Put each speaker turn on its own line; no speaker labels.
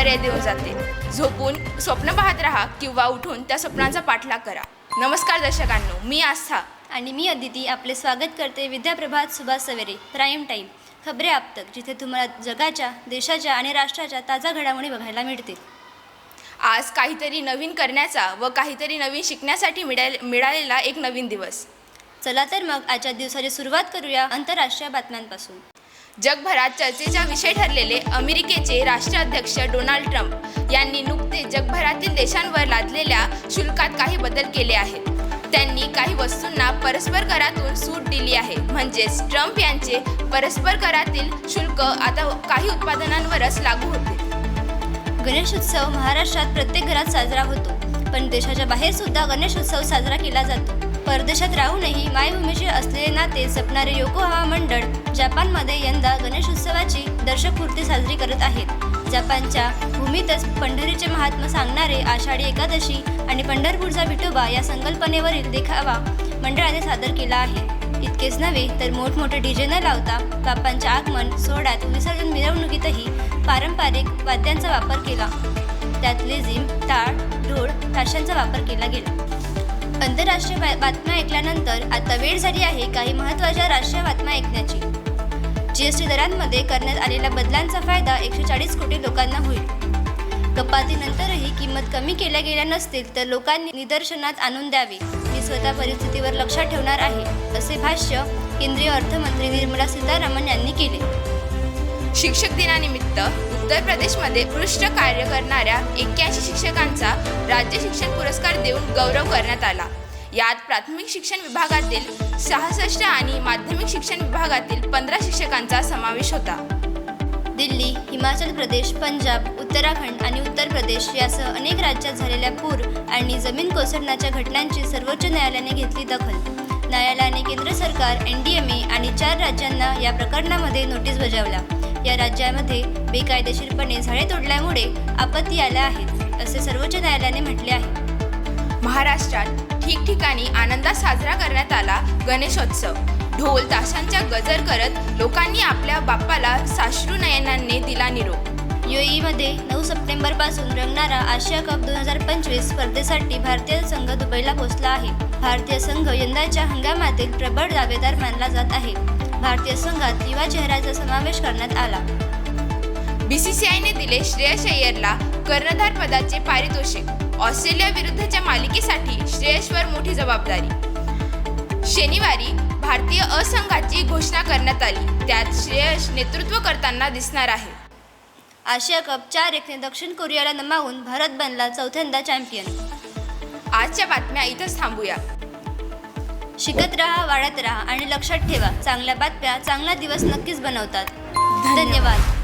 पर्याय देऊन जाते। झोपून स्वप्न पाहत राहा किंवा उठून त्या स्वप्नांचा पाठलाग करा। नमस्कार दर्शकांनो, मी आस्था
आणि मी अदिती आपले स्वागत करते विद्याप्रभात सुभाष सवेरे प्राईम टाईम खबरे आप तक, जिथे तुम्हाला जगाच्या, देशाच्या आणि राष्ट्राच्या ताजा घडामोडी बघायला मिळतील।
आज काहीतरी नवीन करण्याचा व काहीतरी नवीन शिकण्यासाठी मिळालेला एक नवीन दिवस।
चला तर मग आजच्या दिवसाची सुरुवात करूया आंतरराष्ट्रीय बातम्यांपासून।
जगभरात चर्चेचा विषय ठरलेले अमेरिकेचे राष्ट्राध्यक्ष डोनाल्ड ट्रम्प यांनी नुकतेच जगभरातील देशांवर लादलेल्या शुल्कात काही बदल केले आहेत। त्यांनी काही वस्तूंना परस्पर करातून सूट दिली आहे। म्हणजेच ट्रम्प यांचे परस्पर करातील शुल्क आता काही उत्पादनांवरच लागू होते।
गणेशोत्सव महाराष्ट्रात प्रत्येक घरात साजरा होतो, पण देशाच्या बाहेर सुद्धा गणेशोत्सव साजरा केला जातो। परदेशात राहूनही मायभूमीचे असलेले नाते जपणारे योकोहामा मंडळ जपानमध्ये यंदा गणेशोत्सवाची दर्शकपूर्ती साजरी करत आहेत। जपानच्या भूमीतच पंढरीचे महात्म्य सांगणारे आषाढी एकादशी आणि पंढरपूरचा विठोबा या संकल्पनेवरील देखावा मंडळाने सादर केला आहे। इतकेच नव्हे तर मोठमोठे डीजे न लावता बाप्पांच्या आगमन सोहळ्यात विसर्जन मिरवणुकीतही पारंपरिक वाद्यांचा वापर केला। त्यात लेझीम, टाळ, ढोल, ताशांचा वापर केला गेला। आंतरराष्ट्रीय बातम्या ऐकल्यानंतर आता वेळ झाली आहे काही महत्त्वाच्या राष्ट्रीय बातम्या ऐकण्याची। जीएसटी दरांमध्ये करण्यात आलेल्या बदलांचा फायदा 140 कोटी लोकांना होईल। कपातीनंतरही किंमत कमी केल्या गेल्या नसतील तर लोकांनी निदर्शनात आणून द्यावे। मी स्वतः परिस्थितीवर लक्ष ठेवणार आहे, असे भाष्य केंद्रीय अर्थमंत्री निर्मला सीतारामन यांनी केले।
शिक्षक दिनानिमित्त उत्तर प्रदेशमध्ये उत्कृष्ट कार्य करणाऱ्या 81 शिक्षकांचा राज्य शिक्षण पुरस्कार देऊन गौरव करण्यात आला। यात प्राथमिक शिक्षण विभागातील 66 आणि माध्यमिक शिक्षण विभागातील 15 शिक्षकांचा समावेश होता।
दिल्ली, हिमाचल प्रदेश, पंजाब, उत्तराखंड आणि उत्तर प्रदेश यासह अनेक राज्यात झालेल्या पूर आणि जमीन कोसळण्याच्या घटनांची सर्वोच्च न्यायालयाने घेतली दखल। न्यायालयाने केंद्र सरकार, NDMA आणि 4 राज्यांना या प्रकरणामध्ये नोटीस बजावल्या। या राज्यामध्ये बेकायदेशीरपणे झाडे तोडल्यामुळे आपत्ती आल्या आहेत, असे सर्वोच्च न्यायालयाने म्हटले आहे।
महाराष्ट्रात ठिकठिकाणी आनंदात साजरा करण्यात आला गणेशोत्सव। ढोल ताशांचा गजर करत लोकांनी आपल्या बाप्पाला साश्रू नयनांनी दिला निरोप।
UAEमध्ये 9 सप्टेंबरपासून रंगणारा आशिया कप 2025 स्पर्धेसाठी भारतीय संघ दुबईला पोहोचला आहे। भारतीय संघ यंदाच्या हंगामातील प्रबळ दावेदार मानला जात आहे। भारतीय संघात युवा चेहऱ्याचा समावेश करण्यात आला।
BCCIने दिले श्रेयस अय्यरला कर्णधार पदाचे पारितोषिक। ऑस्ट्रेलिया विरुद्धच्या मालिकेसाठी श्रेयसवर मोठी जबाबदारी। शनिवारी भारतीय संघाची घोषणा करण्यात आली, त्यात श्रेयस नेतृत्व करताना दिसणार आहे।
आशिया कप 4-1 ने दक्षिण कोरियाला नमावून भारत बनला चौथ्यांदा चॅम्पियन।
आजच्या बातम्या इथंच थांबूया।
शिकत राहा, वाढत राहा आणि लक्षात ठेवा, चांगल्या बातम्या चांगला दिवस नक्कीच बनवतात। धन्यवाद।